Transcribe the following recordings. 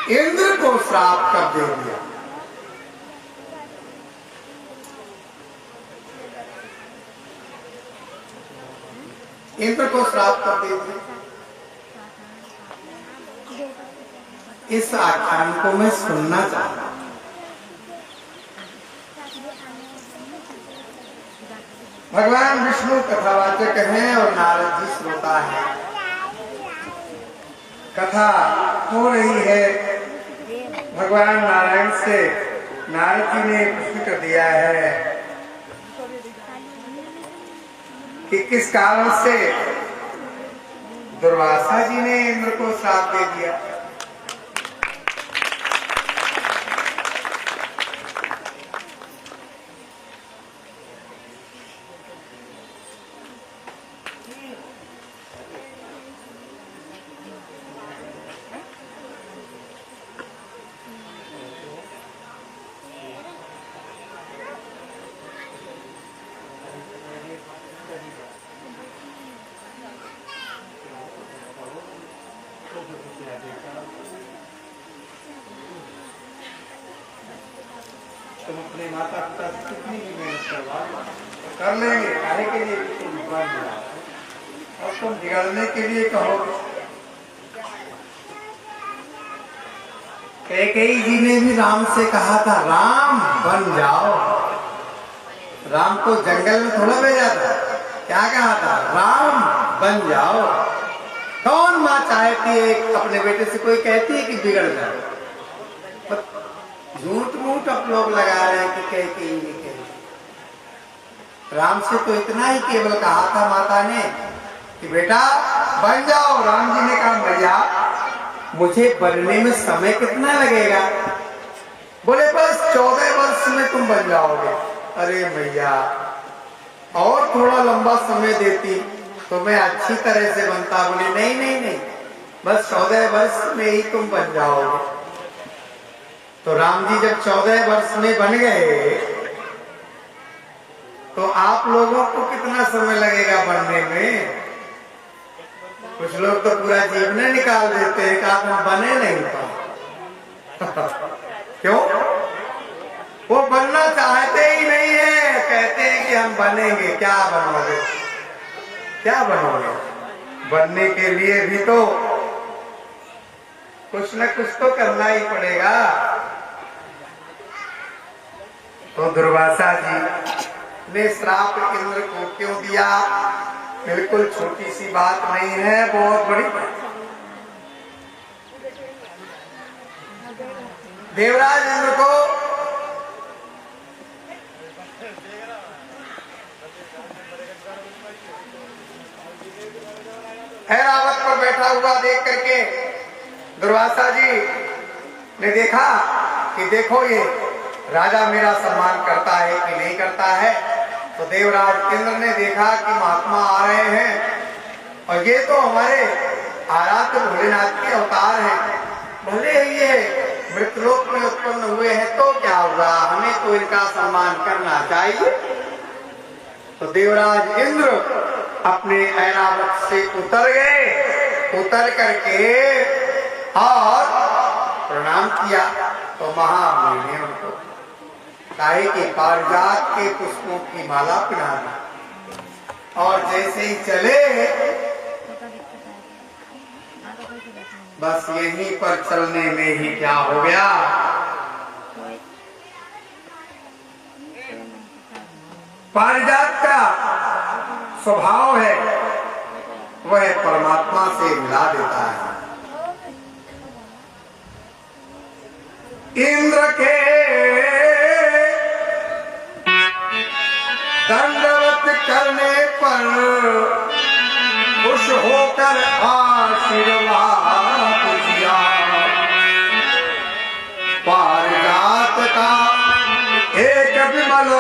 इंद्र को श्राप कर दे दिया। इंद्र को श्राप कर दे दिया। इस आख्यान को मैं सुनना चाहता हूं। भगवान विष्णु कथावाचक हैं और नारद जी श्रोता है। कथा हो रही है। भगवान नारायण से नारद जी ने प्रश्न कर दिया है कि किस कारण से दुर्वासा जी ने इंद्र को श्राप दे दिया। तुम अपने माता पिता से कितनी भी मेहनत करवा कर लेंगे, काहे के लिए तुम भगवान बनाओ और तुम बिगड़ने के लिए कहो। कैकेयी जी ने भी राम से कहा था राम बन जाओ। राम को जंगल में थोड़ा भेजा था, क्या कहा था? राम बन जाओ। कौन माँ चाहती है अपने बेटे से कोई कहती है कि बिगड़ जाए? झूठ मूठ आप लोग लगा रहे हैं कि कैकेयी ने कही। राम से तो इतना ही केवल कहा था माता ने कि बेटा बन जाओ। राम जी ने कहा भैया मुझे बनने में समय कितना लगेगा? बोले बस 14 वर्ष में तुम बन जाओगे। अरे भैया और थोड़ा लंबा समय देती तो मैं अच्छी तरह से बनता। बोले नहीं नहीं नहीं, बस 14 वर्ष में ही तुम बन जाओगे। तो राम जी जब 14 वर्ष में बन गए तो आप लोगों को कितना समय लगेगा बनने में? कुछ लोग तो पूरा जीवन निकाल देते हैं कि आप हम बने नहीं पाए। क्यों? वो बनना चाहते ही नहीं है, कहते हैं कि हम बनेंगे। क्या बनोगे? क्या बनोगे? बनने के लिए भी तो कुछ न कुछ तो करना ही पड़ेगा। तो दुर्वासा जी ने श्राप इंद्र को क्यों दिया? बिल्कुल छोटी सी बात नहीं है, बहुत बड़ी बात। देवराज इंद्र को ऐरावत पर बैठा हुआ देख करके दुर्वासा जी ने देखा कि देखो ये राजा मेरा सम्मान करता है कि नहीं करता है। तो देवराज इंद्र ने देखा कि महात्मा आ रहे हैं और ये तो हमारे आराध्य भोलेनाथ के अवतार हैं। भले ये मृतलोक में उत्पन्न हुए हैं तो क्या हुआ, हमें तो इनका सम्मान करना चाहिए। तो देवराज इंद्र अपने ऐरावत से उतर गए। उतर करके और प्रणाम किया तो महामुनि ने उनको काहे के पारिजात के पुष्पों की माला पहना दी और जैसे ही चले बस यहीं पर चलने में ही क्या हो गया, पारिजात का स्वभाव है वह परमात्मा से मिला देता है। इंद्र के दंडवत करने पर खुश होकर आशीर्वाद दिया। पारिजात का एक विमल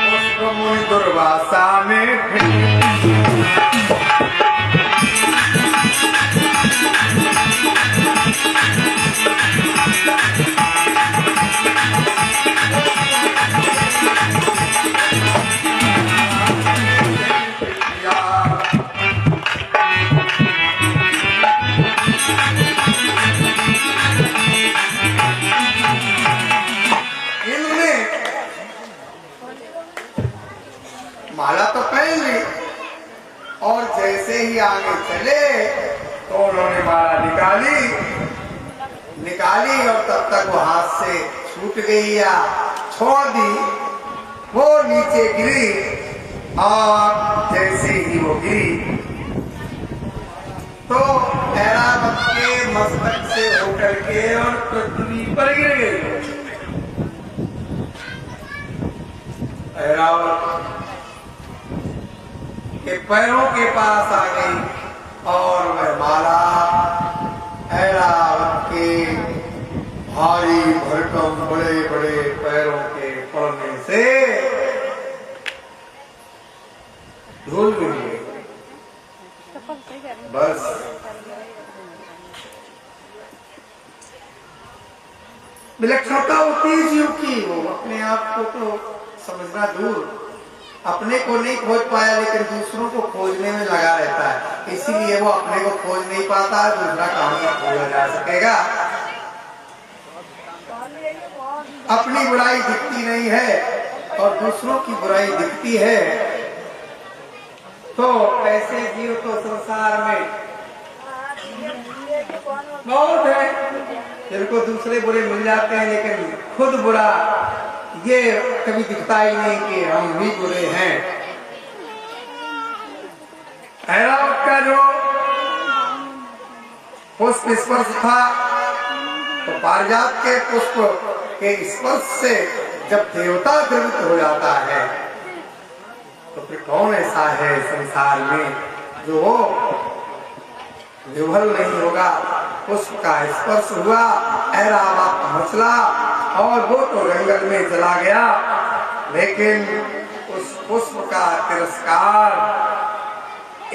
पुष्प मुनि दुर्वासा में पहले तो उन्होंने माला निकाली और तब तक वो हाथ से छूट गई या छोड़ दी, वो नीचे गिरी और जैसे ही वो गिरी तो ऐरावत के मस्तक से होकर के और पृथ्वी पर गिर गई। ऐरावत के पैरों के पास आ गई और वह माला ऐरावत के भारी भरकम बड़े बड़े पैरों के पड़ने से धूल मिल गई। बस विलक्षणता होती है जीव की, वो अपने आप को तो समझना दूर, अपने को नहीं खोज पाया लेकिन दूसरों को खोजने में लगा रहता है, इसीलिए वो अपने को खोज नहीं पाता, दूसरा कहां से खोजा जा सकेगा। अपनी बुराई दिखती नहीं है और दूसरों की बुराई दिखती है, तो ऐसे जीव तो संसार में बहुत है जिनको दूसरे बुरे मिल जाते हैं लेकिन खुद बुरा ये कभी दिखता ही नहीं कि हम भी बुरे हैं। ऐरावत का जो पुष्प स्पर्श था तो पारिजात के पुष्प के स्पर्श से जब देवता द्रवित हो जाता है तो फिर कौन ऐसा है संसार में जो विफल नहीं होगा। पुष्प का स्पर्श हुआ, ऐरावत मचला और वो तो जंगल में चला गया, लेकिन उस पुष्प का तिरस्कार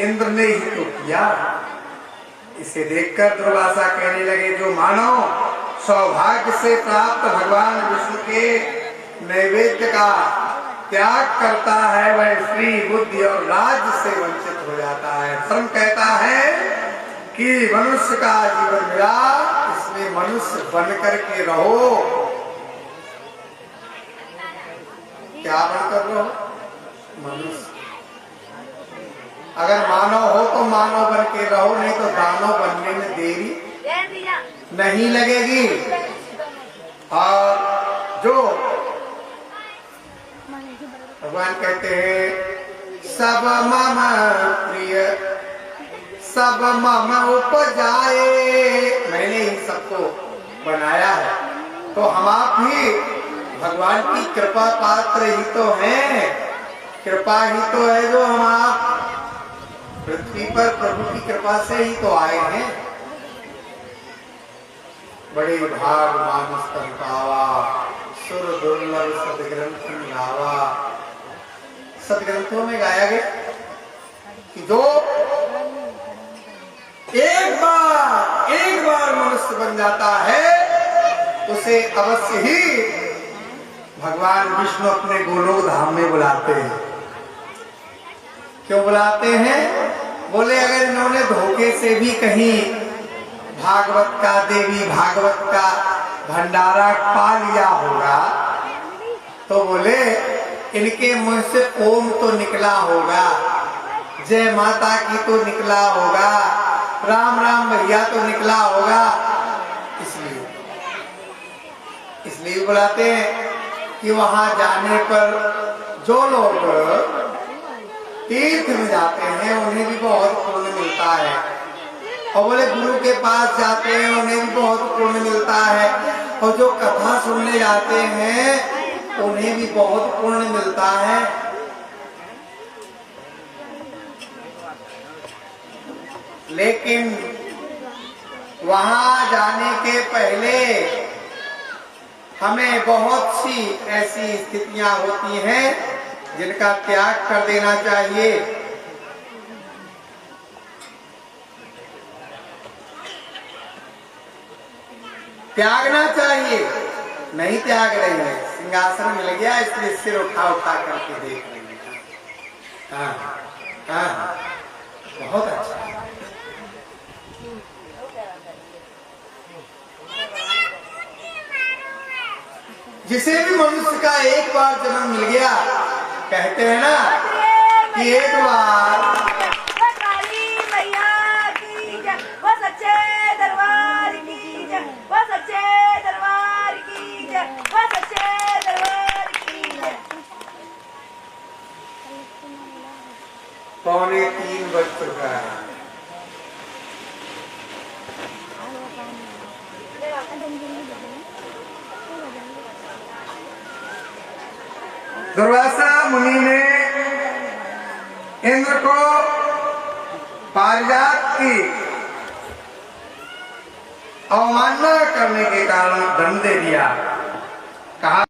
इंद्र ने ही तो किया। इसे देखकर दुर्वासा कहने लगे, जो मानव सौभाग्य से प्राप्त भगवान विष्णु के नैवेद्य का त्याग करता है वह स्त्री बुद्धि और राज्य से वंचित हो जाता है। धर्म कहता है कि मनुष्य का जीवन मिला, इसमें मनुष्य बन करके रहो। क्या बनकर रहो? मनुष्य। अगर मानव हो तो मानव बन के रहो, नहीं तो दानव बनने में देरी नहीं लगेगी। और जो भगवान कहते हैं सब मम प्रिय सब मम उपजाए, मैंने ही सबको बनाया है, तो हम आप भी भगवान की कृपा पात्र ही तो हैं। कृपा ही तो है जो हम आप पृथ्वी पर प्रभु की कृपा से ही तो आए हैं। बड़े भाग मानस तन पावा, सुर दुर्लभ सदग्रंथ गावा। सदग्रंथों में गाया गया कि जो एक बार मनुष्य बन जाता है उसे अवश्य ही भगवान विष्णु अपने गोलोक धाम में बुलाते हैं। क्यों बुलाते हैं? बोले अगर इन्होंने धोखे से भी कहीं भागवत का, देवी भागवत का भंडारा पा लिया होगा तो बोले इनके मुंह से ओम तो निकला होगा, जय माता की तो निकला होगा, राम राम भैया तो निकला होगा। इसलिए बुलाते हैं कि वहां जाने पर जो लोग तीर्थ में जाते हैं उन्हें भी बहुत पुण्य मिलता है, और बोले गुरु के पास जाते हैं उन्हें भी बहुत पुण्य मिलता है, और जो कथा सुनने जाते हैं उन्हें भी बहुत पुण्य मिलता है। लेकिन वहां जाने के पहले हमें बहुत सी ऐसी स्थितियां होती हैं जिनका त्याग कर देना चाहिए। त्यागना चाहिए, नहीं त्याग रही है। सिंहासन मिल गया इसलिए सिर उठा उठा करके देख रही है। हाँ हाँ, बहुत अच्छा। जिसे भी मनुष्य का एक बार जन्म मिल गया, कहते हैं ना कि एक बार 2:45 बज चुका है। दुर्वासा मुनि ने इंद्र को पारिजात की अवमानना करने के कारण दंड दे दिया। कहा